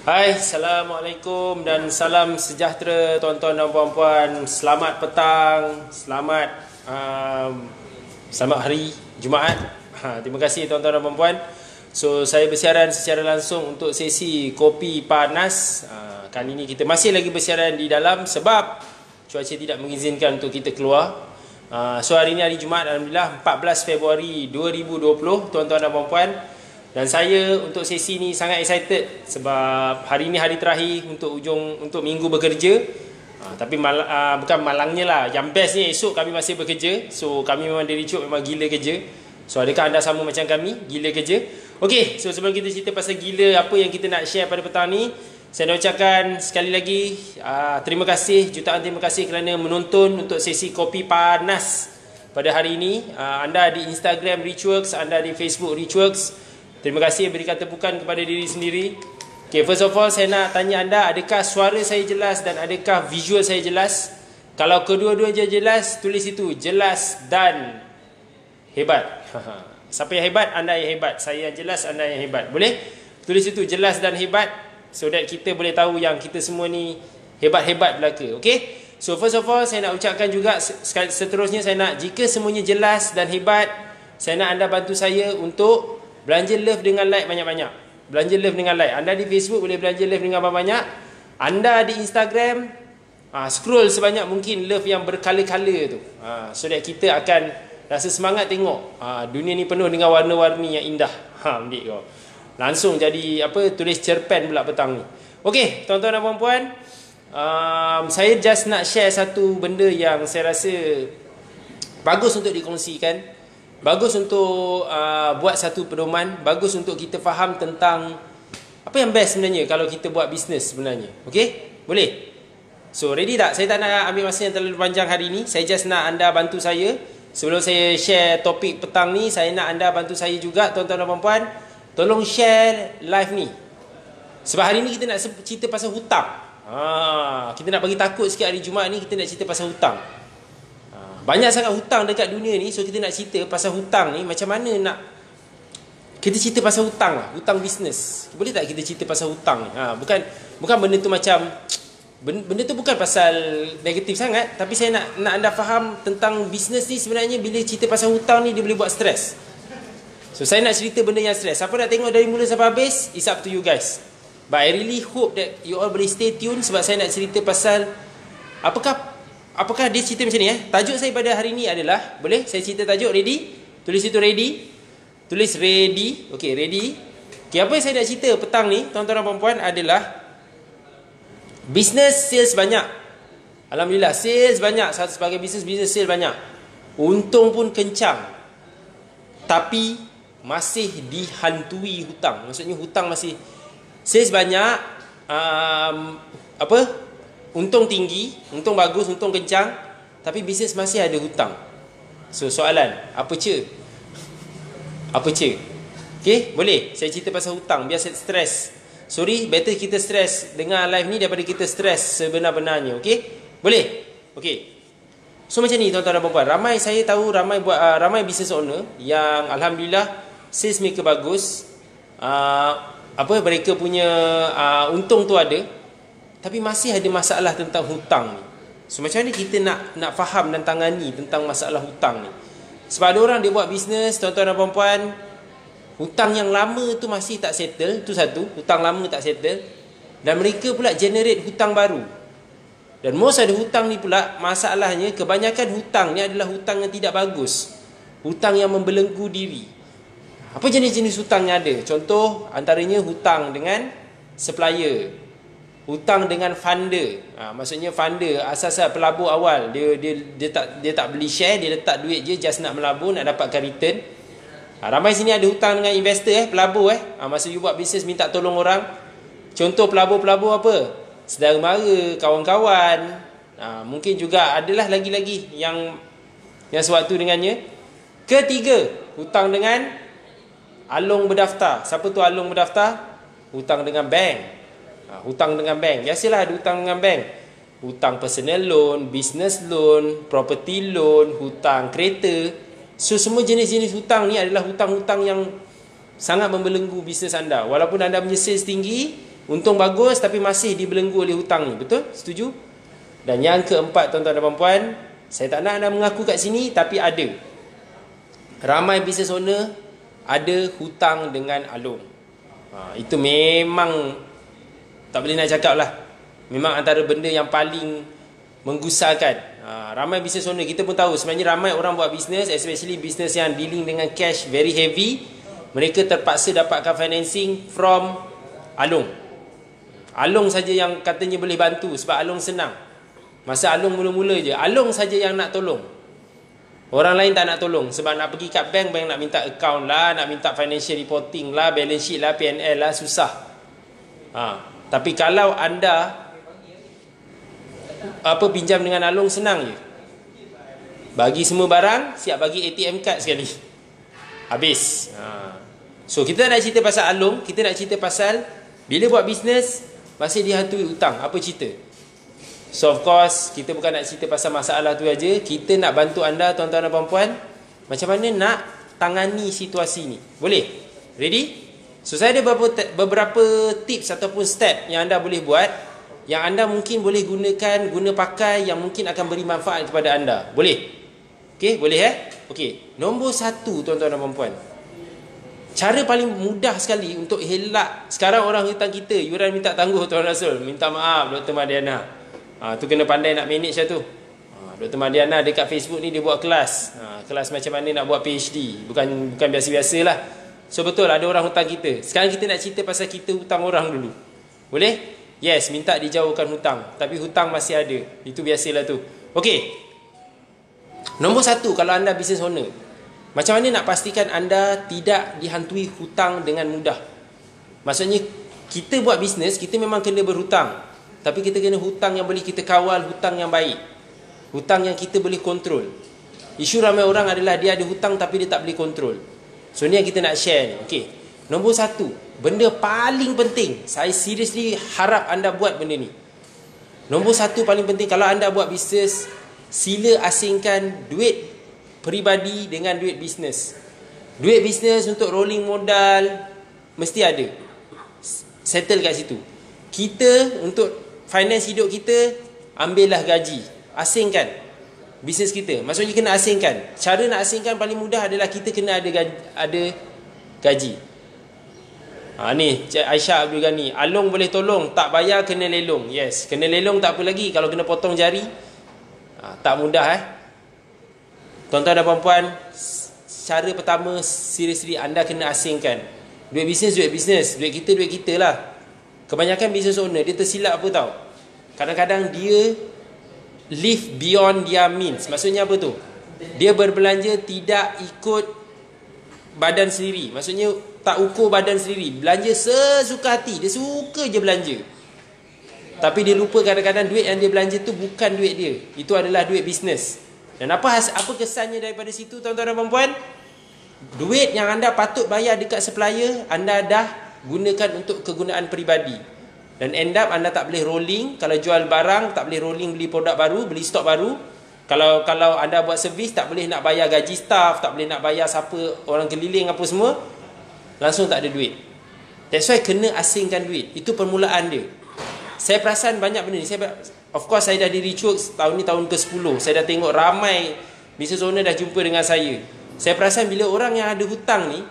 Hai, Assalamualaikum dan salam sejahtera tuan-tuan dan puan-puan. Selamat petang, selamat hari Jumaat. Terima kasih tuan-tuan dan puan-puan. So, saya bersiaran secara langsung untuk sesi kopi panas. Kali ini kita masih lagi bersiaran di dalam sebab cuaca tidak mengizinkan untuk kita keluar. So, hari ini hari Jumaat, Alhamdulillah 14 Februari 2020 tuan-tuan dan puan-puan. Dan saya untuk sesi ni sangat excited sebab hari ni hari terakhir untuk minggu bekerja. Tapi bukan malangnya lah. Yang bestnya esok kami masih bekerja. So kami memang dari Cuk memang gila kerja. So adakah anda sama macam kami? Gila kerja? Okey, so sebelum kita cerita pasal gila apa yang kita nak share pada petang ni, saya nak ucapkan sekali lagi terima kasih, jutaan terima kasih kerana menonton untuk sesi kopi panas pada hari ini. Anda di Instagram Richworks, anda di Facebook Richworks. Terima kasih, berikan tepukan kepada diri sendiri. Okay, first of all saya nak tanya anda, adakah suara saya jelas dan adakah visual saya jelas? Kalau kedua-duanya jelas, tulis itu jelas dan hebat. Siapa yang hebat? Anda yang hebat. Saya yang jelas, anda yang hebat. Boleh? Tulis itu jelas dan hebat so that kita boleh tahu yang kita semua ni hebat-hebat belaka. Okay? So first of all saya nak ucapkan juga seterusnya saya nak, jika semuanya jelas dan hebat, saya nak anda bantu saya untuk belanja love dengan like banyak-banyak. Belanja love dengan like. Anda di Facebook boleh belanja love dengan banyak-banyak. Anda di Instagram scroll sebanyak mungkin love yang berkala-kala tu. So that kita akan rasa semangat tengok dunia ni penuh dengan warna-warni yang indah. Ambil kau. Langsung jadi tulis cerpen pula petang ni. Okey, tuan-tuan dan puan-puan, saya just nak share satu benda yang saya rasa bagus untuk dikongsikan. Bagus untuk buat satu pedoman. Bagus untuk kita faham tentang apa yang best sebenarnya kalau kita buat bisnes sebenarnya. Okey? Boleh? So, ready tak? Saya tak nak ambil masa yang terlalu panjang hari ni. Saya just nak anda bantu saya. Sebelum saya share topik petang ni, saya nak anda bantu saya juga, tuan-tuan dan puan-puan. Tolong share live ni. Sebab hari ni kita nak cerita pasal hutang. Kita nak bagi takut sikit hari Jumaat ni, kita nak cerita pasal hutang. Banyak sangat hutang dekat dunia ni. So kita nak cerita pasal hutang ni, macam mana nak kita cerita pasal hutang lah, hutang bisnes. Boleh tak kita cerita pasal hutang ni? Bukan benda tu macam, benda tu bukan pasal negatif sangat, tapi saya nak anda faham tentang bisnes ni. Sebenarnya bila cerita pasal hutang ni, dia boleh buat stres. So saya nak cerita benda yang stres. Siapa nak tengok dari mula sampai habis, it's up to you guys. But I really hope that you all boleh stay tune, sebab saya nak cerita pasal Apakah dia cerita macam ni? Tajuk saya pada hari ni adalah, boleh saya cerita tajuk? Ready? Tulis itu ready. Tulis ready. Okey, ready. Okey, apa yang saya nak cerita petang ni, tuan-tuan dan puan-puan, adalah business sales banyak. Alhamdulillah, sales banyak. Sebagai business sales banyak. Untung pun kencang. Tapi masih dihantui hutang. Maksudnya hutang masih, sales banyak, untung tinggi, untung bagus, untung kencang, tapi bisnes masih ada hutang. So soalan, apa ce? Okey, boleh saya cerita pasal hutang biar saya stres. Sorry, better kita stres dengar live ni daripada kita stres sebenar-benarnya. Okey? Boleh? Okey. So macam ni tuan-tuan dan puan-puan, saya tahu ramai business owner yang alhamdulillah sales mereka bagus. Mereka punya untung tu ada, tapi masih ada masalah tentang hutang ni. So macam mana kita nak faham dan tangani tentang masalah hutang ni? Sebab ada orang dia buat bisnes, tuan-tuan dan puan-puan, hutang yang lama tu masih tak settle. Tu satu, hutang lama tak settle. Dan mereka pula generate hutang baru. Dan most ada hutang ni pula, masalahnya kebanyakan hutang ni adalah hutang yang tidak bagus. Hutang yang membelenggu diri. Apa jenis-jenis hutang yang ada? Contoh antaranya hutang dengan supplier, hutang dengan funder. Maksudnya funder asas pelabur awal, dia tak beli share, dia letak duit je just nak melabur, nak dapatkan return. Ramai sini ada hutang dengan investor, pelabur. Masa you buat bisnes minta tolong orang. Contoh pelabur-pelabur apa? Saudara mara, kawan-kawan. Mungkin juga adalah lagi-lagi yang sewaktu dengannya. Ketiga, hutang dengan alung berdaftar. Siapa tu alung berdaftar? Hutang dengan bank. Hutang dengan bank. Biasalah ada hutang dengan bank. Hutang personal loan, business loan, property loan, hutang kereta. So semua jenis-jenis hutang ni adalah hutang-hutang yang sangat membelenggu bisnes anda. Walaupun anda punya sales tinggi, Untung bagus tapi masih dibelenggu oleh hutang ni. Betul? Setuju? Dan yang keempat, tuan-tuan dan puan-puan, saya tak nak anda mengaku kat sini, tapi ada. Ramai business owner ada hutang dengan Along. Itu memang tak boleh nak cakap lah. Memang antara benda yang paling menggusarkan. Ramai business owner, kita pun tahu sebenarnya ramai orang buat bisnes, especially bisnes yang dealing dengan cash very heavy, mereka terpaksa dapatkan financing from Along. Along saja yang katanya boleh bantu sebab Along senang. Masa Along mula-mula je, Along saja yang nak tolong. Orang lain tak nak tolong sebab nak pergi kat bank, bank nak minta account lah, nak minta financial reporting lah, balance sheet lah, P&L lah, susah. Tapi kalau anda pinjam dengan Along, senang je. Bagi semua barang, siap bagi ATM card sekali. Habis. So kita nak cerita pasal Along, kita nak cerita pasal bila buat bisnes masih dihantui hutang. Apa cerita? So of course, kita bukan nak cerita pasal masalah tu aja. Kita nak bantu anda, tuan-tuan dan puan-puan, macam mana nak tangani situasi ni. Boleh? Ready? So saya ada beberapa tips ataupun step yang anda boleh buat, yang anda mungkin boleh guna pakai, yang mungkin akan beri manfaat kepada anda. Boleh? Okey, boleh Okey. Nombor 1, tuan-tuan dan puan-puan. Cara paling mudah sekali untuk elak. Sekarang orang hutang kita, yuran minta tangguh, Tuan Rasul. Minta maaf, Dr. Madiana. Tu kena pandai nak manage lah tu. Dr. Madiana dekat Facebook ni dia buat kelas. Kelas macam mana nak buat PhD. Bukan biasa-biasa lah. So betul, ada orang hutang kita. Sekarang kita nak cerita pasal kita hutang orang dulu. Boleh? Yes, minta dijauhkan hutang. Tapi hutang masih ada. Itu biasalah tu. Okey. Nombor 1, kalau anda business owner, macam mana nak pastikan anda tidak dihantui hutang dengan mudah? Maksudnya, kita buat bisnes, kita memang kena berhutang. Tapi kita kena hutang yang boleh kita kawal, hutang yang baik. Hutang yang kita boleh kontrol. Isu ramai orang adalah dia ada hutang tapi dia tak boleh kontrol. So ni yang kita nak share ni. Okey. Nombor 1, benda paling penting. Saya seriously harap anda buat benda ni. Nombor 1 paling penting, kalau anda buat bisnes, sila asingkan duit peribadi dengan duit bisnes. Duit bisnes untuk rolling modal mesti ada. Settle kat situ. Kita untuk finance hidup kita, ambillah gaji, asingkan bisnes kita. Maksudnya kena asingkan. Cara nak asingkan paling mudah adalah kita kena ada gaji. Ni Cik Aisyah Abdul Ghani, Along boleh tolong, tak bayar kena lelong. Yes, kena lelong tak apa lagi. Kalau kena potong jari, tak mudah Tuan-tuan dan puan-puan, cara pertama, seriously anda kena asingkan. Duit bisnes, duit kita lah. Kebanyakan business owner, dia tersilap apa tau? Kadang-kadang dia live beyond their means. Maksudnya apa tu? Dia berbelanja tidak ikut badan sendiri. Maksudnya tak ukur badan sendiri. Belanja sesuka hati. Dia suka je belanja. Tapi dia lupa kadang-kadang duit yang dia belanja tu bukan duit dia. Itu adalah duit bisnes. Dan apa kesannya daripada situ, tuan-tuan dan puan-puan? Duit yang anda patut bayar dekat supplier, anda dah gunakan untuk kegunaan peribadi. Dan end up anda tak boleh rolling. Kalau jual barang tak boleh rolling, beli produk baru, beli stok baru. Kalau anda buat servis, tak boleh nak bayar gaji staff, tak boleh nak bayar siapa, orang keliling apa semua. Langsung tak ada duit. That's why kena asingkan duit. Itu permulaan dia. Saya perasan banyak benda ni. Of course saya dah di Richworks, tahun ni tahun ke-10. Saya dah tengok ramai business owner dah jumpa dengan saya. Saya perasan bila orang yang ada hutang ni,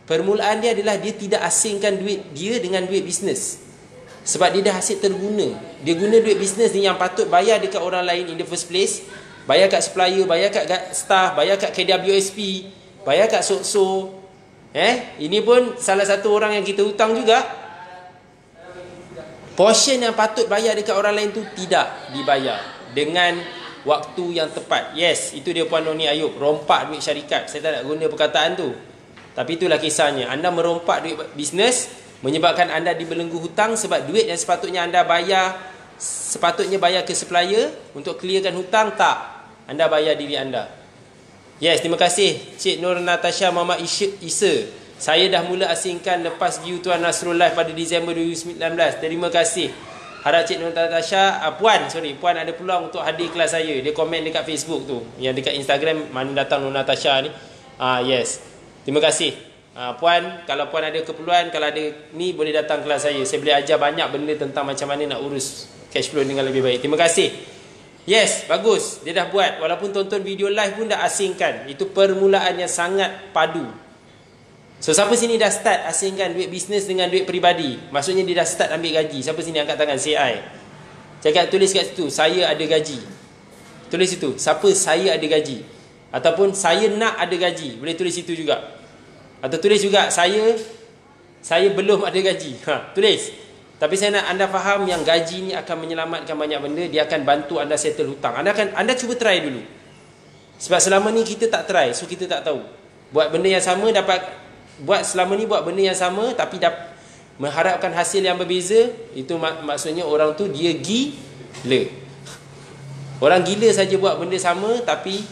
permulaan dia adalah dia tidak asingkan duit dia dengan duit bisnes. Sebab dia dah hasil terguna. Dia guna duit bisnes ni yang patut bayar dekat orang lain in the first place. Bayar kat supplier, bayar kat staff, bayar kat KWSP, bayar kat SOKSO. Ini pun salah satu orang yang kita hutang juga. Portion yang patut bayar dekat orang lain tu tidak dibayar dengan waktu yang tepat. Yes, itu dia Puan Noni Ayub, rompak duit syarikat. Saya tak nak guna perkataan tu, tapi itulah kisahnya. Anda merompak duit bisnes, menyebabkan anda dibelenggu hutang. Sebab duit yang sepatutnya anda bayar, sepatutnya bayar ke supplier untuk clearkan hutang, tak, anda bayar diri anda. Yes, terima kasih Cik Nur Natasha Muhammad Isa. Saya dah mula asingkan lepas view Tuan Nasrul Live pada Disember 2019. Terima kasih. Harap Cik Nur Natasha, Puan ada peluang untuk hadir kelas saya. Dia komen dekat Facebook tu, yang dekat Instagram mana datang Nur Natasha ni. Yes, terima kasih. Puan, kalau puan ada keperluan, kalau ada ni boleh datang kelas saya. Saya boleh ajar banyak benda tentang macam mana nak urus cash flow dengan lebih baik. Terima kasih. Yes, bagus. Dia dah buat. Walaupun tonton video live pun dah asingkan. Itu permulaan yang sangat padu. So, siapa sini dah start asingkan duit bisnes dengan duit peribadi? Maksudnya dia dah start ambil gaji. Siapa sini angkat tangan? Say I. Cakap, tulis kat situ, saya ada gaji. Tulis situ, siapa saya ada gaji. Ataupun saya nak ada gaji. Boleh tulis situ juga. Atau tulis juga, saya belum ada gaji. Tulis. Tapi saya nak anda faham yang gaji ni akan menyelamatkan banyak benda. Dia akan bantu anda settle hutang. Anda cuba try dulu. Sebab selama ni kita tak try, so kita tak tahu. Buat benda yang sama selama ni buat benda yang sama tapi mengharapkan hasil yang berbeza. Itu maksudnya orang tu dia gila. Orang gila saja buat benda sama tapi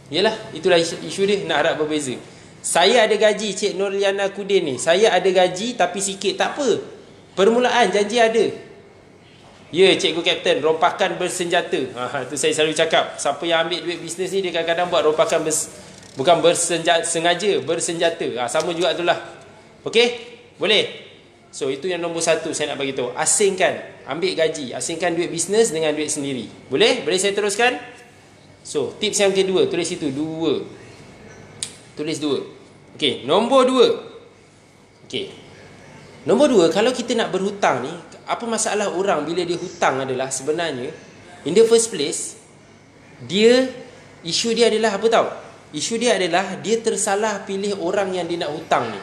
yalah, itulah isu dia, nak harap berbeza. Saya ada gaji, Cik Nurliana Kudin ni. Saya ada gaji tapi sikit. Tak apa. Permulaan, janji ada. Ya, Cikgu Kapten, rompakan bersenjata. Itu saya selalu cakap. Siapa yang ambil duit bisnes ni, dia kadang-kadang buat rompakan bukan sengaja, bersenjata. Sama juga itulah. Okey? Boleh? So, itu yang nombor satu saya nak bagi tahu. Asingkan, ambil gaji. Asingkan duit bisnes dengan duit sendiri. Boleh? Boleh saya teruskan? So, tips yang kedua. Tulis itu, 2. Tulis 2. Okey, nombor 2. Okey. Nombor 2, kalau kita nak berhutang ni, apa masalah orang bila dia hutang adalah sebenarnya in the first place isu dia adalah apa tahu? Isu dia adalah dia tersalah pilih orang yang dia nak hutang ni.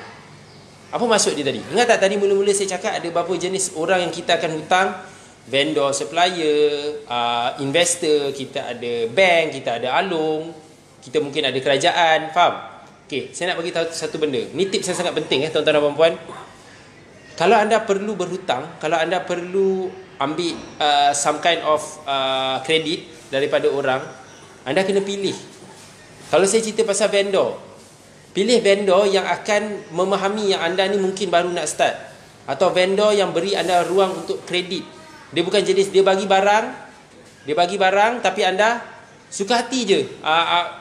Apa maksud dia tadi? Ingat tak tadi mula-mula saya cakap ada beberapa jenis orang yang kita akan hutang? Vendor, supplier, investor, kita ada bank, kita ada alung, kita mungkin ada kerajaan, faham? Okey, saya nak bagi tahu satu benda. Ni tips yang sangat penting tuan-tuan dan puan-puan. Kalau anda perlu berhutang, kalau anda perlu ambil some kind of kredit daripada orang, anda kena pilih. Kalau saya cerita pasal vendor, pilih vendor yang akan memahami yang anda ni mungkin baru nak start, atau vendor yang beri anda ruang untuk kredit. Dia bukan jenis dia bagi barang tapi anda suka hati je.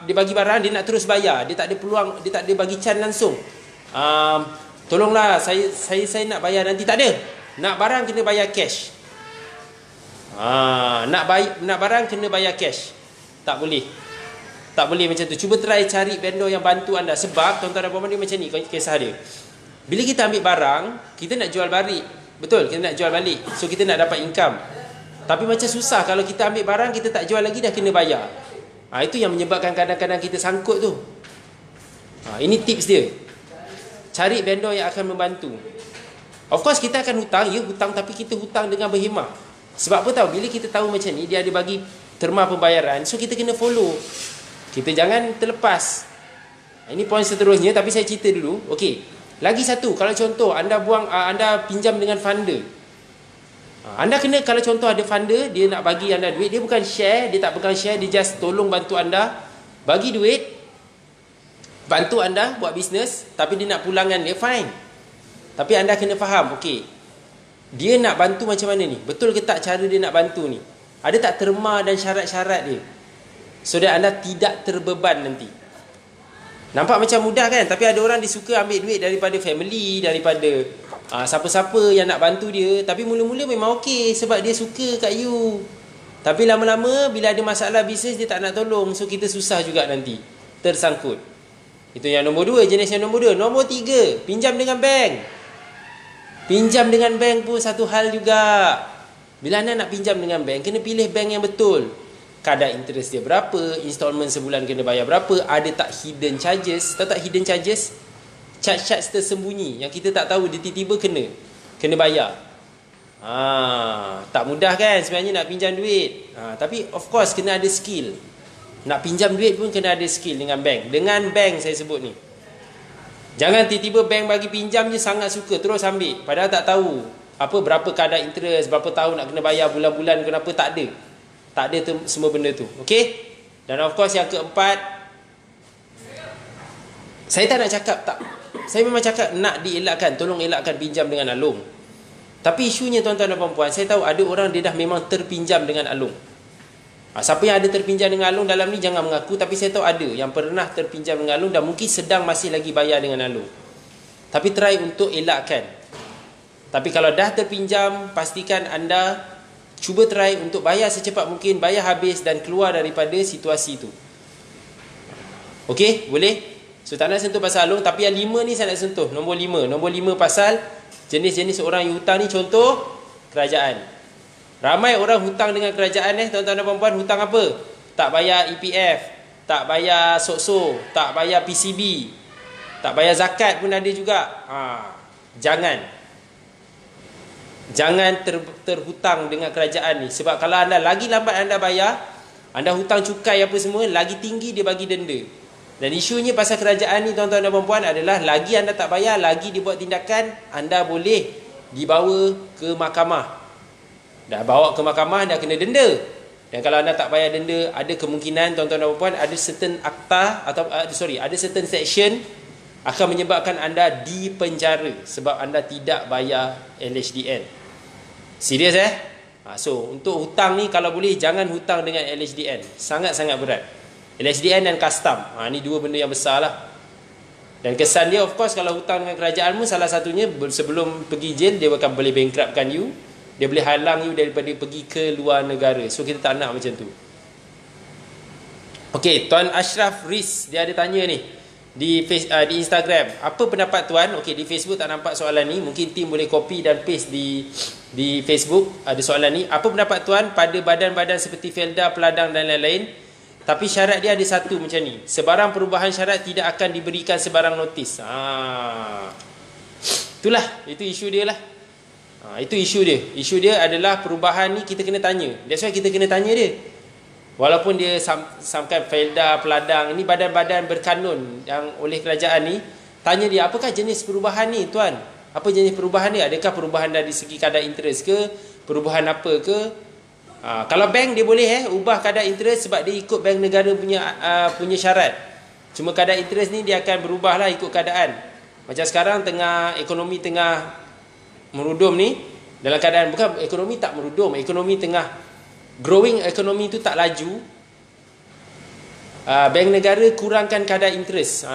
Dia bagi barang, dia nak terus bayar. Dia tak ada peluang, dia tak ada bagi can langsung. Tolonglah, saya nak bayar nanti. Tak ada. Nak barang kena bayar cash. Nak barang kena bayar cash. Tak boleh. Tak boleh macam tu. Cuba try cari vendor yang bantu anda. Sebab tuan-tuan dan puan-puan dia macam ni kisah dia. Bila kita ambil barang, kita nak jual balik. Betul, kita nak jual balik. So kita nak dapat income. Tapi macam susah kalau kita ambil barang, kita tak jual lagi, dah kena bayar. Itu yang menyebabkan kadang-kadang kita sangkut tu. Ini tips dia. Cari vendor yang akan membantu. Of course kita akan hutang, hutang, tapi kita hutang dengan berhemah. Sebab apa tahu? Bila kita tahu macam ni, dia ada bagi terma pembayaran, so kita kena follow. Kita jangan terlepas. Ini poin seterusnya, tapi saya cerita dulu. Okey. Lagi satu, kalau contoh anda pinjam dengan funder. Anda kena, kalau contoh ada funder, dia nak bagi anda duit, dia bukan share, dia tak pegang share, dia just tolong bantu anda, bagi duit, bantu anda buat bisnes, tapi dia nak pulangkan dia, fine. Tapi anda kena faham, okey, dia nak bantu macam mana ni? Betul ke tak cara dia nak bantu ni? Ada tak terma dan syarat-syarat dia? So that anda tidak terbeban nanti. Nampak macam mudah kan? Tapi ada orang dia suka ambil duit daripada family, daripada siapa-siapa yang nak bantu dia. Tapi mula-mula memang okey sebab dia suka kat you. Tapi lama-lama bila ada masalah bisnes, dia tak nak tolong. So kita susah juga nanti, tersangkut. Itu yang nombor 2, jenis yang nombor 2. Nombor 3, pinjam dengan bank. Pinjam dengan bank pun satu hal juga. Bila anda nak pinjam dengan bank, kena pilih bank yang betul. Kadar interest dia berapa, installment sebulan kena bayar berapa, ada tak hidden charges? Tahu tak hidden charges? Charge-charge tersembunyi yang kita tak tahu, dia tiba-tiba kena bayar. Tak mudah kan sebenarnya nak pinjam duit. Tapi of course kena ada skill. Nak pinjam duit pun kena ada skill dengan bank. Dengan bank saya sebut ni. Jangan tiba-tiba bank bagi pinjam je sangat suka terus ambil. Padahal tak tahu berapa kadar interest, berapa tahun nak kena bayar, bulan-bulan kenapa, tak ada. Tak ada semua benda tu. Okey? Dan of course yang keempat, saya tak nak cakap tak. Saya memang cakap nak dielakkan, tolong elakkan pinjam dengan alung. Tapi isunya tuan-tuan dan puan-puan, saya tahu ada orang dia dah memang terpinjam dengan alung. Siapa yang ada terpinjam dengan alung dalam ni jangan mengaku, tapi saya tahu ada yang pernah terpinjam dengan alung dan mungkin sedang masih lagi bayar dengan alung. Tapi try untuk elakkan. Tapi kalau dah terpinjam, pastikan anda cuba try untuk bayar secepat mungkin, bayar habis dan keluar daripada situasi itu. Okey, boleh? So tak nak sentuh pasal Along, tapi yang 5 ni saya nak sentuh. Nombor 5 pasal jenis-jenis orang yang hutang ni. Contoh, kerajaan. Ramai orang hutang dengan kerajaan tuan-tuan dan puan-puan. Hutang apa? Tak bayar EPF, tak bayar SOKSO, tak bayar PCB, tak bayar zakat pun ada juga. Jangan terhutang dengan kerajaan ni. Sebab kalau anda lagi lambat anda bayar, anda hutang cukai apa semua, lagi tinggi dia bagi denda. Dan isunya pasal kerajaan ni tuan-tuan dan puan-puan adalah, lagi anda tak bayar, lagi dia buat tindakan, anda boleh dibawa ke mahkamah. Dah bawa ke mahkamah, dah kena denda. Dan kalau anda tak bayar denda, ada kemungkinan tuan-tuan dan puan-puan, ada certain akta atau ada certain section akan menyebabkan anda dipenjara sebab anda tidak bayar LHDN. Serius So untuk hutang ni, kalau boleh jangan hutang dengan LHDN. Sangat-sangat berat. LHDN dan custom, ni dua benda yang besar lah. Dan kesan dia, of course, kalau hutang dengan kerajaan pun, salah satunya sebelum pergi jail, dia akan boleh bankruptkan you. Dia boleh halang you daripada pergi ke luar negara. So kita tak nak macam tu. Okey, Tuan Ashraf Riz, dia ada tanya ni di Instagram. Apa pendapat tuan? Okey, di Facebook tak nampak soalan ni. Mungkin tim boleh copy dan paste di Facebook. Ada soalan ni. Apa pendapat tuan pada badan-badan seperti Felda, Peladang dan lain-lain? Tapi syarat dia ada satu macam ni. Sebarang perubahan syarat tidak akan diberikan sebarang notis. Itulah, itu isu dia lah. Itu isu dia. Isu dia adalah perubahan ni kita kena tanya. That's why kita kena tanya dia. Walaupun dia samkan Felda, Peladang, ini badan-badan berkanun yang oleh kerajaan ni, tanya dia, apakah jenis perubahan ni tuan? Apa jenis perubahan ni? Adakah perubahan dari segi kadar interest ke? Perubahan apa ke? Kalau bank dia boleh ubah kadar interest sebab dia ikut bank negara punya syarat. Cuma kadar interest ni dia akan berubah lah ikut keadaan. Macam sekarang ekonomi tengah merudum ni, dalam keadaan bukan ekonomi tak merudum, ekonomi tengah growing, ekonomi tu tak laju. Bank negara kurangkan kadar interest,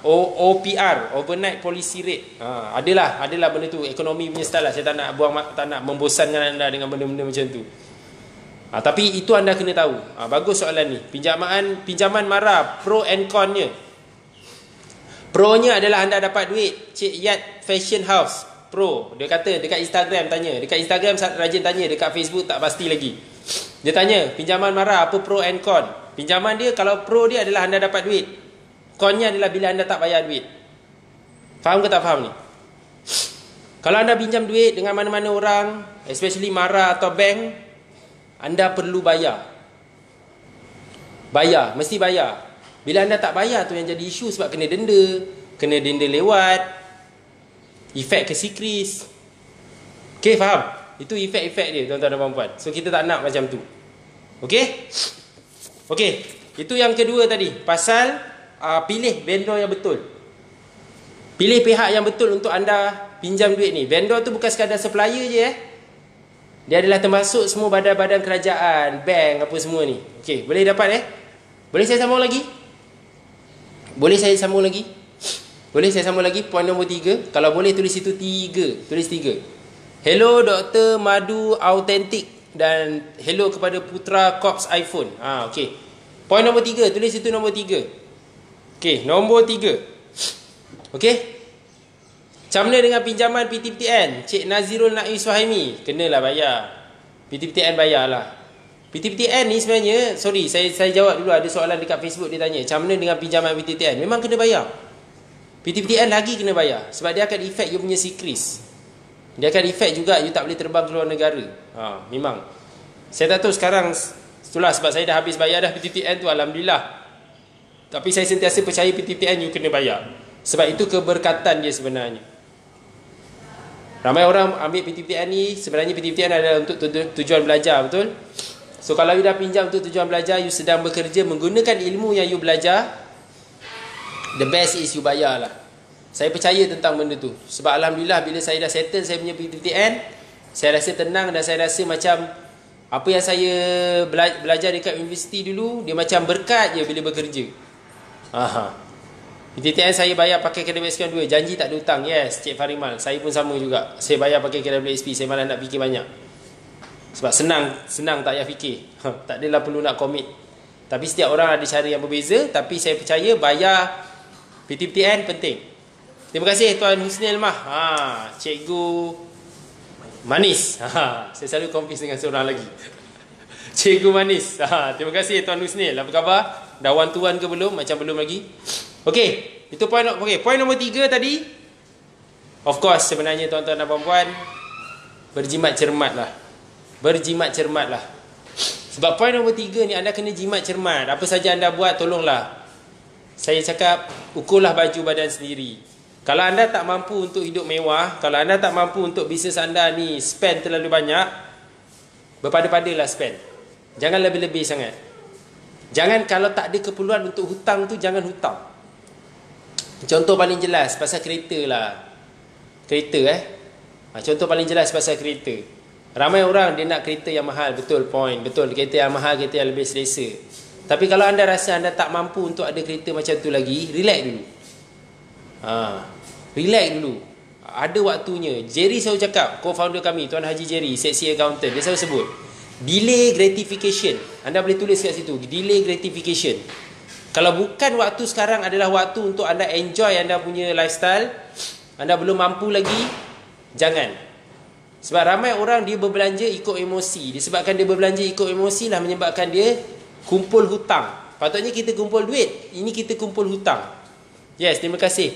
OPR, overnight policy rate. Adalah benda tu, ekonomi punya style lah. Saya tak nak membosankan anda dengan benda-benda macam tu. Tapi itu anda kena tahu. Bagus soalan ni. Pinjaman mara, pro and con-nya. Pro-nya adalah anda dapat duit. Cik Yat Fashion House, pro. Dia kata dekat Instagram tanya. Dekat Instagram rajin tanya. Dekat Facebook tak pasti lagi. Dia tanya, pinjaman mara, apa pro and con? Pinjaman dia, kalau pro dia adalah anda dapat duit. Con-nya adalah bila anda tak bayar duit. Faham ke tak faham ni? Kalau anda pinjam duit dengan mana-mana orang, especially mara atau bank, anda perlu bayar. Mesti bayar. Bila anda tak bayar tu yang jadi isu sebab kena denda lewat, efek kesikris. Okey, faham? Itu efek-efek dia tuan-tuan dan puan-puan. So kita tak nak macam tu. Okey? Okey, itu yang kedua tadi, pasal pilih vendor yang betul. Pilih pihak yang betul untuk anda pinjam duit ni. Vendor tu bukan sekadar supplier je Dia adalah termasuk semua badan-badan kerajaan, bank, apa semua ni. Okey, boleh dapat Boleh saya sambung lagi? Boleh saya sambung lagi? Poin nombor 3. Kalau boleh tulis itu 3. Tulis 3. Hello Dr. Madu Authentic. Dan hello kepada Putra Corps iPhone. Okey. Poin nombor 3. Tulis itu nombor 3. Okey, nombor 3. Okey. Macam mana dengan pinjaman PTPTN? Cik Nazirul Naiz Suhaimi, kenalah bayar. PTPTN bayarlah. PTPTN ni sebenarnya, sorry, saya jawab dulu. Ada soalan dekat Facebook dia tanya, macam mana dengan pinjaman PTPTN? Memang kena bayar. PTPTN lagi kena bayar. Sebab dia akan efek you punya sikris. Dia akan efek juga you tak boleh terbang ke luar negara. Memang. Saya tak tahu sekarang, itulah sebab saya dah habis bayar dah PTPTN tu, alhamdulillah. Tapi saya sentiasa percaya PTPTN you kena bayar. Sebab itu keberkatan dia sebenarnya. Ramai orang ambil PTPTN ni, sebenarnya PTPTN adalah untuk tujuan belajar, betul? So kalau you dah pinjam untuk tujuan belajar, you sedang bekerja menggunakan ilmu yang you belajar, the best is you bayar lah. Saya percaya tentang benda tu. Sebab alhamdulillah bila saya dah settle saya punya PTPTN, saya rasa tenang dan saya rasa macam apa yang saya belajar dekat universiti dulu, dia macam berkat je bila bekerja. PTTN saya bayar pakai KWSP 2. Janji tak ada hutang. Yes, Cik Farimal. Saya pun sama juga. Saya bayar pakai KWSP. Saya malah nak fikir banyak. Sebab senang tak payah fikir. Tak adalah perlu nak komit. Tapi setiap orang ada cara yang berbeza. Tapi saya percaya bayar PTTN penting. Terima kasih Tuan Husnil Mah. Cikgu manis. Saya selalu confuse dengan seorang lagi. Cikgu manis. Terima kasih Tuan Husnil. Apa khabar? Dah one-to-one ke belum? Macam belum lagi. Okey, itu poin. Okey, poin nombor 3 tadi. Of course, sebenarnya tuan-tuan dan puan-puan, berjimat cermatlah. Berjimat cermatlah. Sebab poin nombor 3 ni anda kena jimat cermat. Apa saja anda buat, tolonglah. Saya cakap, ukurlah baju badan sendiri. Kalau anda tak mampu untuk hidup mewah, kalau anda tak mampu untuk bisnes anda ni spend terlalu banyak, berpada-padalah spend. Jangan lebih-lebih sangat. Jangan kalau tak ada keperluan untuk hutang tu, jangan hutang. Contoh paling jelas pasal kereta lah. Kereta contoh paling jelas pasal kereta. Ramai orang dia nak kereta yang mahal. Betul point. Betul, kereta yang mahal, kereta yang lebih selesa. Tapi kalau anda rasa anda tak mampu untuk ada kereta macam tu lagi, relax dulu. Relax dulu. Ada waktunya. Jerry selalu cakap, co-founder kami, Tuan Haji Jerry, seksi accountant, dia selalu sebut delay gratification. Anda boleh tulis kat situ, delay gratification. Kalau bukan waktu sekarang adalah waktu untuk anda enjoy anda punya lifestyle, anda belum mampu lagi, jangan. Sebab ramai orang dia berbelanja ikut emosi. Disebabkan dia berbelanja ikut emosi lah menyebabkan dia kumpul hutang. Patutnya kita kumpul duit, ini kita kumpul hutang. Yes, terima kasih.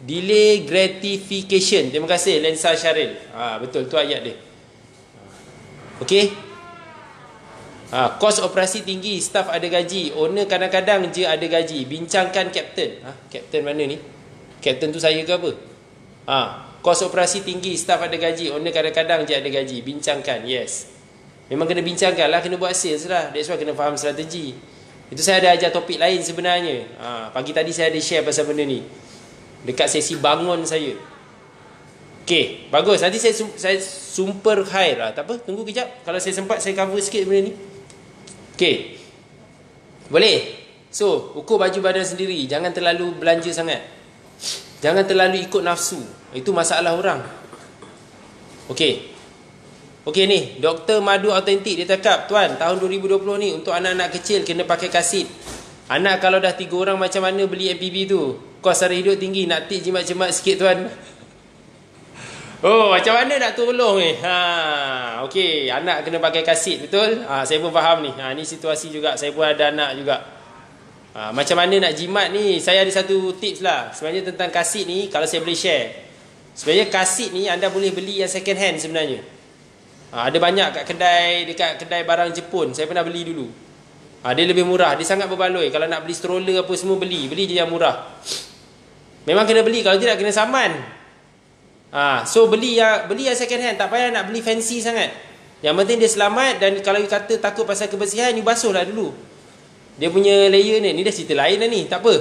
Delay gratification. Terima kasih Lensa Syaril. Betul, tu ayat dia. Okey. Kos operasi tinggi, staff ada gaji, owner kadang-kadang je ada gaji. Bincangkan kapten. Kapten mana ni? Kapten tu saya ke apa? Kos operasi tinggi, staff ada gaji, owner kadang-kadang je ada gaji. Bincangkan. Yes. Memang kena bincangkan lah, kena buat sales lah. That's why kena faham strategi. Itu saya ada ajar topik lain sebenarnya. Pagi tadi saya ada share pasal benda ni dekat sesi bangun saya. Okey, bagus. Nanti saya sumper khair lah. Tak apa, tunggu kejap. Kalau saya sempat saya cover sikit benda ni. Okey. Boleh. So, ukur baju badan sendiri. Jangan terlalu belanja sangat. Jangan terlalu ikut nafsu. Itu masalah orang. Okey. Okey ni, Dr. Madu Autentik dia cakap, Tuan, tahun 2020 ni untuk anak-anak kecil kena pakai kasit. Anak kalau dah 3 orang macam mana beli MPV tu? Kos sara hidup tinggi, nak tik jimat-jimat sikit Tuan. Oh, macam mana nak tolong ni? Okey, anak kena pakai kasit, betul? Saya pun faham ni. Ni situasi juga, saya pun ada anak juga. Macam mana nak jimat ni? Saya ada satu tips lah. Sebenarnya tentang kasit ni, kalau saya boleh share. Sebenarnya kasit ni anda boleh beli yang second hand sebenarnya. Ada banyak dekat kedai barang Jepun. Saya pernah beli dulu. Dia lebih murah, dia sangat berbaloi. Kalau nak beli stroller apa semua beli je yang murah. Memang kena beli, kalau tidak kena saman. So beli yang second hand. Tak payah nak beli fancy sangat. Yang penting dia selamat. Dan kalau you kata takut pasal kebersihan, you basuh lah dulu. Dia punya layer ni dah cerita lain lah ni. Tak apa.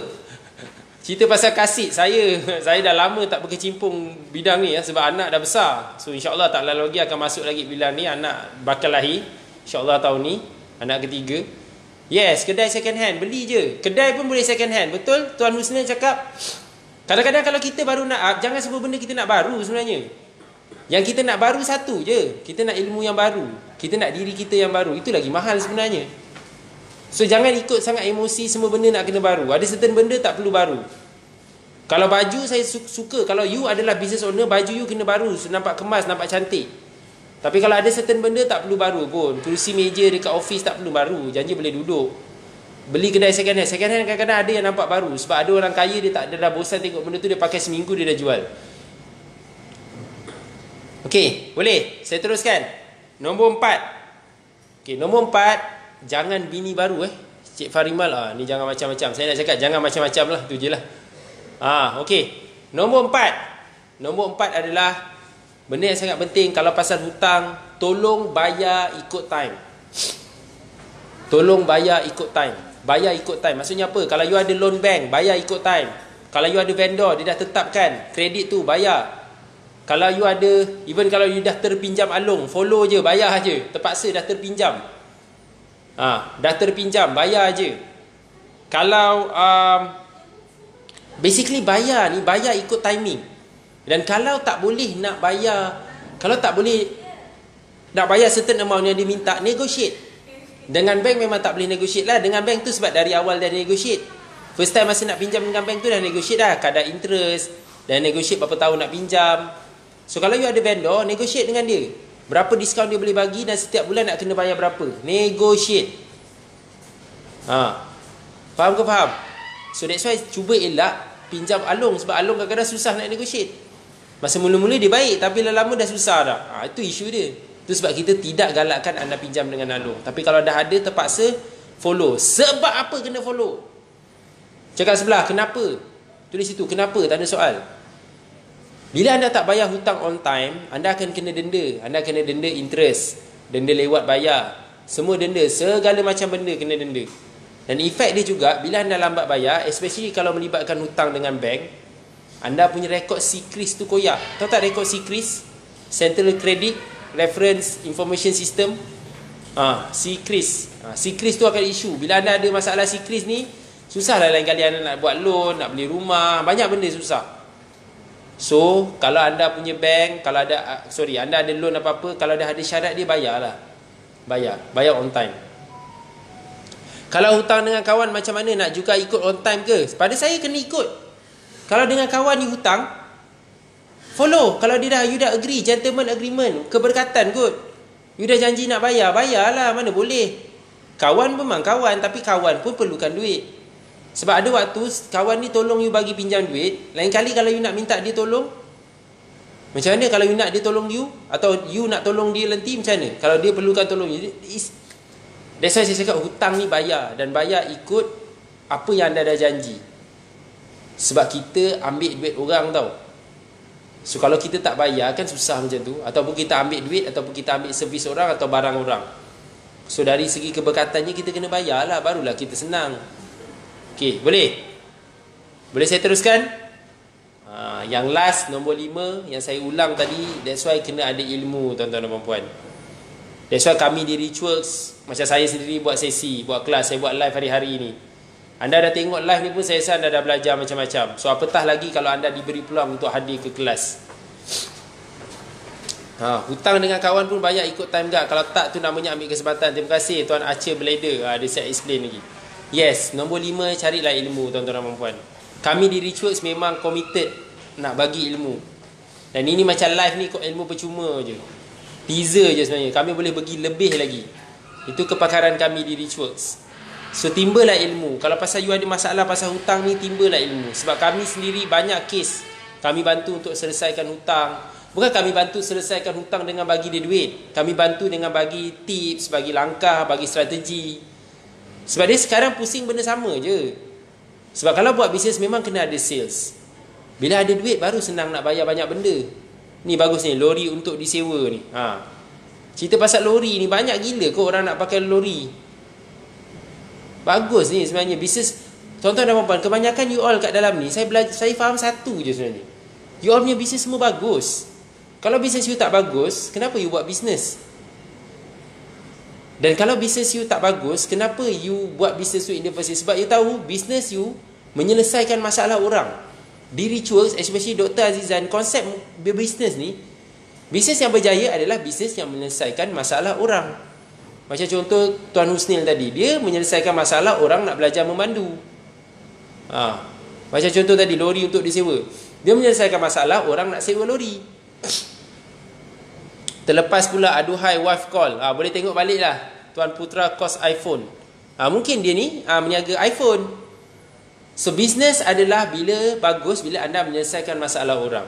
Cerita pasal kasit. Saya dah lama tak berkecimpung bidang ni sebab anak dah besar. So insyaAllah tak lama lagi akan masuk lagi bidang ni. Anak bakal lahir InsyaAllah tahun ni, anak ketiga. Yes, kedai second hand, beli je. Kedai pun boleh second hand. Betul Tuan Husnil cakap. Kadang-kadang kalau kita baru nak, jangan semua benda kita nak baru sebenarnya. Yang kita nak baru satu je. Kita nak ilmu yang baru. Kita nak diri kita yang baru. Itu lagi mahal sebenarnya. So jangan ikut sangat emosi semua benda nak kena baru. Ada certain benda tak perlu baru. Kalau baju saya suka. Kalau you adalah business owner, baju you kena baru. So, nampak kemas, nampak cantik. Tapi kalau ada certain benda tak perlu baru pun. Kerusi meja dekat office tak perlu baru. Janji boleh duduk. Beli kedai second hand. Second hand kadang-kadang ada yang nampak baru. Sebab ada orang kaya dia tak ada dah bosan tengok benda tu. Dia pakai seminggu dia dah jual. Okey, boleh? Saya teruskan. Nombor 4. Okey, nombor 4. Jangan bini baru Cik Farimal, ni jangan macam-macam. Saya nak cakap jangan macam-macam lah. Tu je lah. Okey. Nombor 4. Nombor 4 adalah benda yang sangat penting. Kalau pasal hutang, tolong bayar ikut time. Tolong bayar ikut time. Bayar ikut time. Maksudnya apa? Kalau you ada loan bank, bayar ikut time. Kalau you ada vendor, dia dah tetapkan kredit tu, bayar. Kalau you ada, even kalau you dah terpinjam alung, follow je, bayar je. Terpaksa dah terpinjam. Dah terpinjam, bayar je. Kalau Basically bayar ni, bayar ikut timing. Dan kalau tak boleh nak bayar, kalau tak boleh nak bayar certain amount yang dia minta, negotiate. Dengan bank memang tak boleh negotiate lah. Dengan bank tu sebab dari awal dah negotiate. First time masa nak pinjam dengan bank tu dah negotiate dah kadar interest, dan negotiate berapa tahun nak pinjam. So kalau you ada vendor, negotiate dengan dia. Berapa diskaun dia boleh bagi dan setiap bulan nak kena bayar berapa. Negotiate. Faham ke faham? So that's why cuba elak pinjam Along, sebab Along kadang-kadang susah nak negotiate. Masa mula-mula dia baik, tapi lama-lama dah susah dah. Itu isu dia. Itu sebab kita tidak galakkan anda pinjam dengan Along. Tapi kalau dah ada, terpaksa follow. Sebab apa kena follow? Cakap sebelah, kenapa? Tulis situ, kenapa? Tak ada soal. Bila anda tak bayar hutang on time, anda akan kena denda. Anda kena denda interest, denda lewat bayar, semua denda, segala macam benda kena denda. Dan efek dia juga, bila anda lambat bayar, especially kalau melibatkan hutang dengan bank, anda punya rekod CCRIS tu koyak. Tahu tak rekod CCRIS? Central Credit Reference Information System. CCRIS. CCRIS tu akan isu. Bila anda ada masalah CCRIS ni, susahlah lain kali anda nak buat loan, nak beli rumah, banyak benda susah. So, kalau anda punya bank, kalau ada, anda ada loan apa-apa, kalau dah ada syarat dia, bayarlah. Bayar on time. Kalau hutang dengan kawan, macam mana nak juga ikut on time ke? Pada saya kena ikut. Kalau dengan kawan you hutang, follow. Kalau dia dah, you dah agree, gentleman agreement, keberkatan kot. You dah janji nak bayar, bayarlah, mana boleh. Kawan memang kawan, tapi kawan pun perlukan duit. Sebab ada waktu kawan ni tolong you bagi pinjam duit, lain kali kalau you nak minta dia tolong, macam mana kalau you nak dia tolong you, atau you nak tolong dia nanti, macam mana kalau dia perlukan tolong you? That's why saya cakap hutang ni bayar, dan bayar ikut apa yang anda dah janji. Sebab kita ambil duit orang tau. So kalau kita tak bayar kan susah macam tu. Ataupun kita ambil duit, ataupun kita ambil servis orang atau barang orang. So dari segi keberkatannya kita kena bayar lah, barulah kita senang. Okey, boleh? Boleh saya teruskan? Yang last, nombor 5, yang saya ulang tadi, that's why kena ada ilmu, tuan-tuan dan puan-puan. That's why kami di Richworks, macam saya sendiri buat sesi, buat kelas, saya buat live hari-hari ni. Anda dah tengok live ni pun saya rasa anda dah belajar macam-macam. So apatah lagi kalau anda diberi peluang untuk hadir ke kelas. Hutang dengan kawan pun banyak ikut time guard. Kalau tak tu namanya ambil kesempatan. Terima kasih Tuan Archer Blader. Dia siap explain lagi. Yes, nombor 5, carilah ilmu, tuan-tuan dan puan-puan. Kami di Richworks memang committed nak bagi ilmu. Dan ini macam live ni ilmu percuma je. Teaser je sebenarnya. Kami boleh bagi lebih lagi. Itu kepakaran kami di Richworks. So timbullah ilmu. Kalau pasal you ada masalah pasal hutang ni, timbullah ilmu. Sebab kami sendiri banyak kes kami bantu untuk selesaikan hutang. Bukan kami bantu selesaikan hutang dengan bagi dia duit. Kami bantu dengan bagi tips, bagi langkah, bagi strategi. Sebab dia sekarang pusing benda sama je. Sebab kalau buat bisnes memang kena ada sales. Bila ada duit baru senang nak bayar banyak benda. Ni bagus ni, lori untuk disewa ni. Cerita pasal lori ni, banyak gila kau orang nak pakai lori. Bagus ni sebenarnya bisnes. Tuan-tuan dan puan-puan, kebanyakan you all kat dalam ni, saya faham satu je sebenarnya. You all punya bisnes semua bagus. Kalau bisnes you tak bagus, kenapa you buat bisnes? Dan kalau bisnes you tak bagus, kenapa you buat bisnes you in the first place? Sebab you tahu bisnes you menyelesaikan masalah orang. Di Richworks, especially Dr. Azizan, konsep berbisnes ni, bisnes yang berjaya adalah bisnes yang menyelesaikan masalah orang. Macam contoh Tuan Husnil tadi, dia menyelesaikan masalah orang nak belajar memandu. Macam contoh tadi, lori untuk disewa. Dia menyelesaikan masalah orang nak sewa lori. Terlepas pula aduhai wife call, boleh tengok balik lah Tuan Putra kos iPhone. Mungkin dia ni meniaga iPhone. So business adalah bila bagus, bila anda menyelesaikan masalah orang.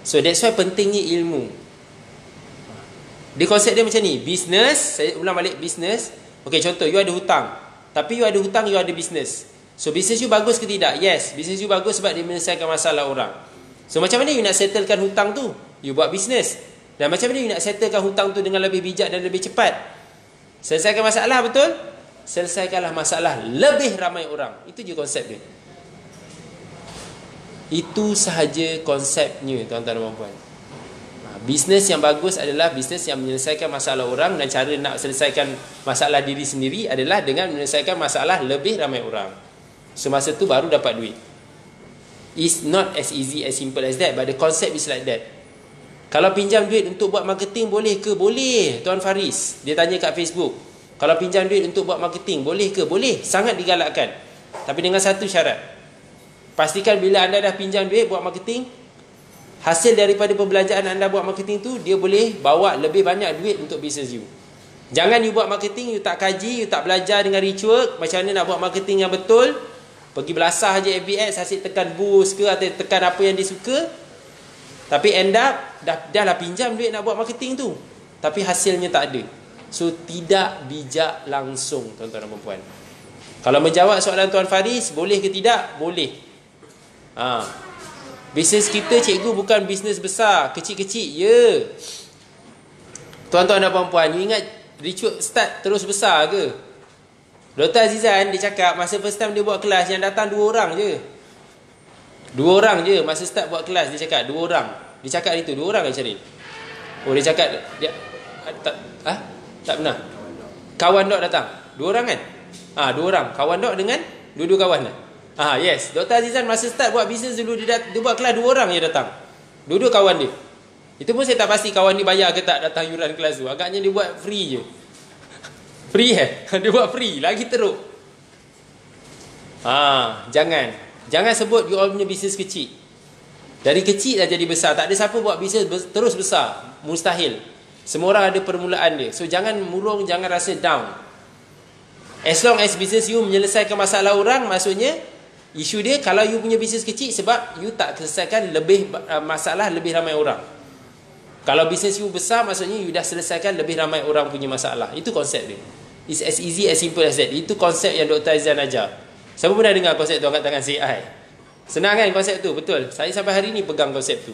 So that's why pentingnya ilmu. Dia konsep dia macam ni, business, saya ulang balik business. Okay, contoh you ada hutang, tapi you ada hutang, you ada business. So business you bagus ke tidak? Yes, business you bagus sebab dia menyelesaikan masalah orang. So macam mana you nak settlekan hutang tu? You buat business. Dan macam mana you nak settlekan hutang tu dengan lebih bijak dan lebih cepat? Selesaikan masalah, betul? Selesaikanlah masalah lebih ramai orang. Itu je konsep dia. Itu sahaja konsepnya, tuan-tuan dan puan-puan. Bisnes yang bagus adalah bisnes yang menyelesaikan masalah orang, dan cara nak selesaikan masalah diri sendiri adalah dengan menyelesaikan masalah lebih ramai orang. Semasa tu baru dapat duit. It's not as easy, as simple as that, but the concept is like that. Kalau pinjam duit untuk buat marketing boleh ke? Boleh, Tuan Faris. Dia tanya kat Facebook. Kalau pinjam duit untuk buat marketing boleh ke? Boleh, sangat digalakkan. Tapi dengan satu syarat. Pastikan bila anda dah pinjam duit buat marketing, hasil daripada pembelanjaan anda buat marketing tu, dia boleh bawa lebih banyak duit untuk bisnes you. Jangan you buat marketing, you tak kaji, you tak belajar dengan rich work, macam mana nak buat marketing yang betul. Pergi belasah je FBS, asyik tekan boost ke, atau tekan apa yang dia suka. Tapi end up, dah lah pinjam duit nak buat marketing tu, tapi hasilnya tak ada. So, tidak bijak langsung, tuan-tuan dan puan-puan. Kalau menjawab soalan Tuan Faris, boleh ke tidak? Boleh. Bisnes kita, cikgu, bukan bisnes besar, kecil-kecil. Ya. Tuan-tuan dan puan-puan, you ingat rich work start terus besar ke? Dr. Azizan, dia cakap masa first time dia buat kelas, yang datang 2 orang je. 2 orang je masa start buat kelas. Dia cakap 2 orang. Dia cakap itu 2 orang kan Syaril? Oh, dia cakap dia tak pernah. Kawan Dok datang 2 orang kan? 2 orang. Kawan Dok dengan 2 kawan lah. Yes. Dr. Azizan masa start buat bisnes dulu, dia buat kelas 2 orang je datang. 2 kawan dia. Itu pun saya tak pasti kawan ni bayar ke tak datang yuran kelas tu. Agaknya dia buat free je. Free dia buat free. Lagi teruk. Jangan sebut you all punya bisnes kecil. Dari kecil dah jadi besar. Tak ada siapa buat bisnes terus besar. Mustahil. Semua orang ada permulaan dia. So jangan murung, jangan rasa down. As long as bisnes you menyelesaikan masalah orang, maksudnya isu dia kalau you punya bisnes kecil sebab you tak selesaikan lebih masalah lebih ramai orang. Kalau bisnes you besar, maksudnya you dah selesaikan lebih ramai orang punya masalah. Itu konsep dia. It's as easy, as simple as that. Itu konsep yang Dr. Azizan ajar. Siapa pernah dengar konsep tu angkat tangan CI? Senang kan konsep tu? Betul. Saya sampai hari ni pegang konsep tu.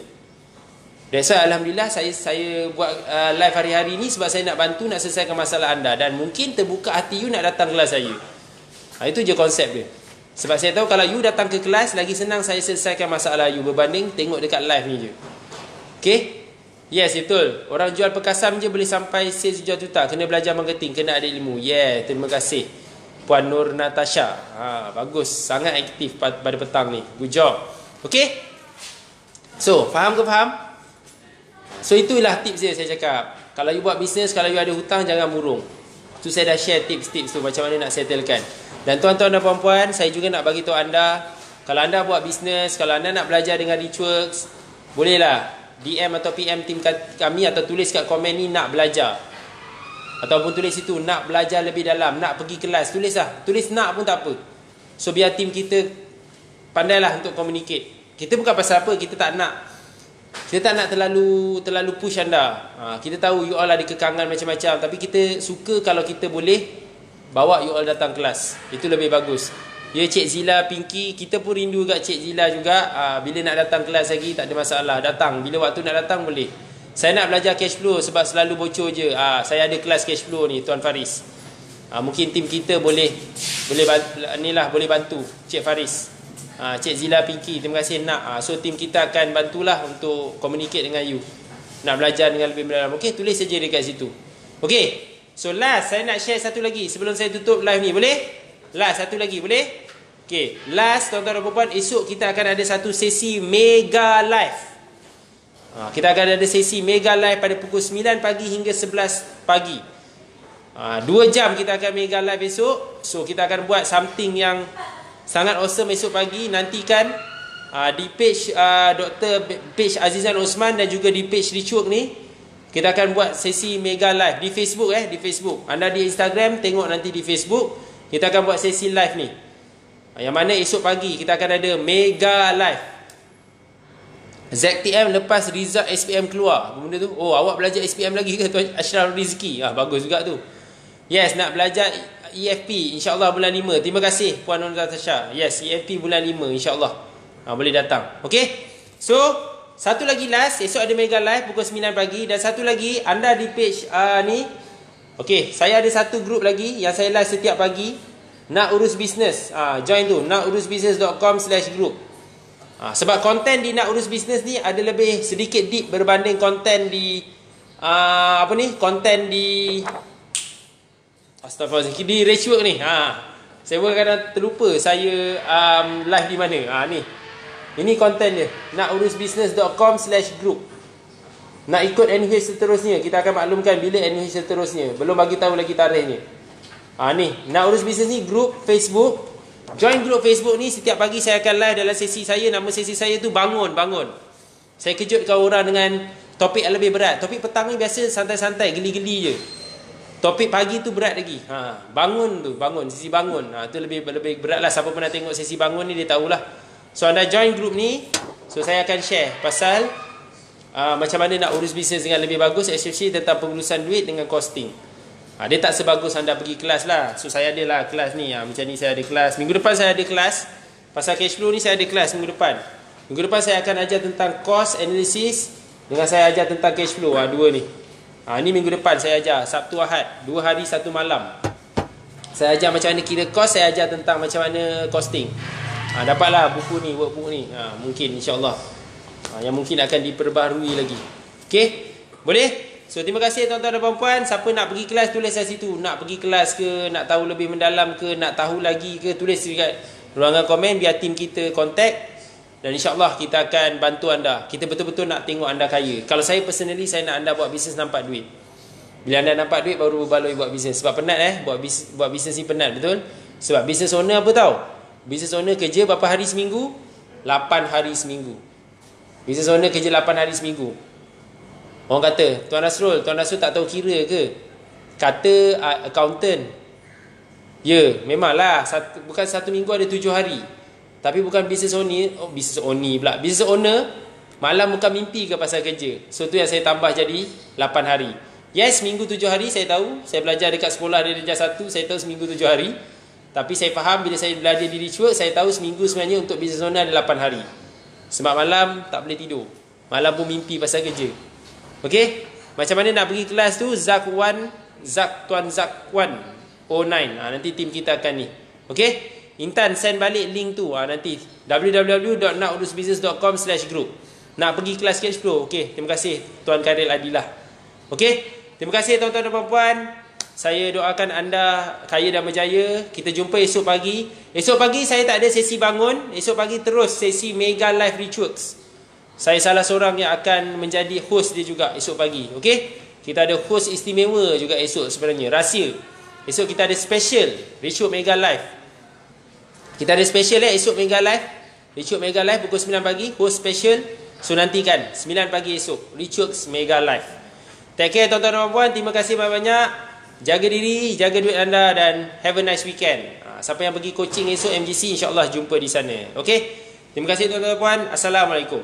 That's why Alhamdulillah saya buat live hari-hari ni sebab saya nak bantu, nak selesaikan masalah anda. Dan mungkin terbuka hati you nak datang kelas saya. Itu je konsep dia. Sebab saya tahu kalau you datang ke kelas, lagi senang saya selesaikan masalah you berbanding tengok dekat live ni je. Okay? Yes, betul. Orang jual perkasam je boleh sampai sales juta-juta. Kena belajar marketing, kena ada ilmu. Yeah, terima kasih Puan Nur Natasha. Bagus, sangat aktif pada petang ni. Good job. Okay? So, faham ke faham? So, itulah tips dia saya cakap. Kalau you buat bisnes, kalau you ada hutang, jangan murung. Tu saya dah share tips-tips tu macam mana nak settlekan. Dan tuan-tuan dan puan-puan, saya juga nak bagi tahu anda, kalau anda buat bisnes, kalau anda nak belajar dengan Richworks, bolehlah DM atau PM tim kami atau tulis kat komen ni nak belajar. Ataupun tulis situ nak belajar lebih dalam, nak pergi kelas, tulislah. Tulis nak pun tak apa. So biar tim kita pandailah untuk communicate. Kita bukan pasal apa, kita tak nak terlalu push anda. Kita tahu you all ada kekangan macam-macam, tapi kita suka kalau kita boleh bawa you all datang kelas. Itu lebih bagus. Ya, Cik Zila, Pinky, kita pun rindu kat Cik Zila juga. Bila nak datang kelas lagi tak ada masalah, datang. Bila waktu nak datang boleh. Saya nak belajar cash flow sebab selalu bocor je. Saya ada kelas cash flow ni, Tuan Faris. Mungkin tim kita boleh bantu Cik Faris. Cik Zila, Pinky, terima kasih nak. So tim kita akan bantulah untuk communicate dengan you. Nak belajar dengan lebih mendalam. Okey, tulis saja dekat situ. Okey. So last saya nak share satu lagi sebelum saya tutup live ni, boleh? Last satu lagi, boleh? Okay, last tuan-tuan dan puan-puan, esok kita akan ada satu sesi mega live. Kita akan ada sesi mega live pada pukul 9 pagi hingga 11 pagi. 2 jam kita akan mega live esok. So kita akan buat something yang sangat awesome esok pagi. Nantikan di page page Azizan Osman dan juga di page Richwork ni. Kita akan buat sesi mega live di Facebook di Facebook. Anda di Instagram tengok nanti di Facebook. Kita akan buat sesi live ni. Yang mana esok pagi kita akan ada mega live. ZTM lepas result SPM keluar. Apa benda tu? Oh, awak belajar SPM lagi ke Tuan Ashraf Rizki? Bagus juga tu. Yes, nak belajar EFP insya-Allah bulan 5. Terima kasih Puan Nur Natasha. Yes, EFP bulan 5 insya-Allah. Boleh datang. Okey. So, satu lagi last, esok ada mega live pukul 9 pagi dan satu lagi anda di page ni. Okey, saya ada satu grup lagi yang saya live setiap pagi. Nak urus bisnes. Join tu, nakurusbisnes.com/group. Sebab konten di nak urus bisnes ni ada lebih sedikit deep berbanding konten di konten di Astaghfirullah, di Richwork ni. Saya pun kadang terlupa saya live di mana. Ni. Ini konten dia. nakurusbusiness.com/group. Nak ikut NUH seterusnya, kita akan maklumkan bila NUH seterusnya. Belum bagi tahu lagi tarikhnya. Ni, Nak Urus Bisnes ni grup Facebook. Join grup Facebook ni, setiap pagi saya akan live dalam sesi saya. Nama sesi saya tu bangun. Saya kejutkan orang dengan topik yang lebih berat. Topik petang ni biasa santai-santai, geli-geli je. Topik pagi tu berat lagi. Bangun, sesi bangun. Tu lebih berat lah. Siapa pernah tengok sesi bangun ni dia tahulah. So anda join grup ni. So saya akan share pasal macam mana nak urus bisnes dengan lebih bagus, especially tentang pengurusan duit dengan costing. Dia tak sebagus anda pergi kelas lah. So saya ada lah kelas ni. Macam ni saya ada kelas. Minggu depan saya ada kelas. Pasal cash flow ni saya ada kelas minggu depan. Minggu depan saya akan ajar tentang cost analysis dengan saya ajar tentang cash flow. Dua ni. Ni minggu depan saya ajar. Sabtu Ahad. 2 hari 1 malam. Saya ajar macam mana kira cost. Saya ajar tentang macam mana costing. Dapatlah buku ni, workbook ni. Mungkin insyaAllah. Yang mungkin akan diperbaharui lagi. Okay? Boleh? So terima kasih tuan-tuan dan puan-puan. Siapa nak pergi kelas tulis kat situ. Nak pergi kelas ke, nak tahu lebih mendalam ke, nak tahu lagi ke, tulis dekat ruangan komen biar tim kita contact. Dan insyaAllah kita akan bantu anda. Kita betul-betul nak tengok anda kaya. Kalau saya personally, saya nak anda buat bisnes nampak duit. Bila anda nampak duit baru baloi buat bisnes. Sebab penat buat bisnes ni penat, betul? Sebab bisnes owner apa tahu? Bisnes owner kerja berapa hari seminggu? 8 hari seminggu. Bisnes owner kerja 8 hari seminggu. Orang kata, Tuan Nasrul tak tahu kira ke? Kata accountant. Ya, memanglah. Bukan 1 minggu ada 7 hari. Tapi bukan business owner, malam bukan mimpi ke pasal kerja. So tu yang saya tambah jadi 8 hari. Yes, minggu 7 hari saya tahu. Saya belajar dekat sekolah dari darjah 1, saya tahu seminggu 7 hari. Tapi saya faham bila saya belajar di Richwork, saya tahu seminggu sebenarnya untuk business owner ada 8 hari. Sebab malam tak boleh tidur. Malam pun mimpi pasal kerja. Okey, macam mana nak pergi kelas tu? Tuan Zakwan 09. Nanti tim kita akan ni. Okey, Intan send balik link tu. Nanti www.nakurusbusiness.com/group. Nak pergi kelas cash flow. Okey, terima kasih Tuan Karil Adilah. Okey, terima kasih tuan-tuan dan puan-puan. Saya doakan anda kaya dan berjaya. Kita jumpa esok pagi. Esok pagi saya tak ada sesi bangun. Esok pagi terus sesi Mega Live Richworks. Saya salah seorang yang akan menjadi host dia juga esok pagi. Okey? Kita ada host istimewa juga esok sebenarnya. Rahsia. Esok kita ada special Richworks Mega Live. Kita ada special esok Mega Live. Richworks Mega Live pukul 9 pagi. Host special. So nantikan 9 pagi esok. Richworks Mega Live. Take care tuan-tuan dan puan-puan. Terima kasih banyak-banyak. Jaga diri, jaga duit anda dan have a nice weekend. Siapa yang pergi coaching esok MGC, insyaAllah jumpa di sana. Okey? Terima kasih tuan-tuan dan puan. Assalamualaikum.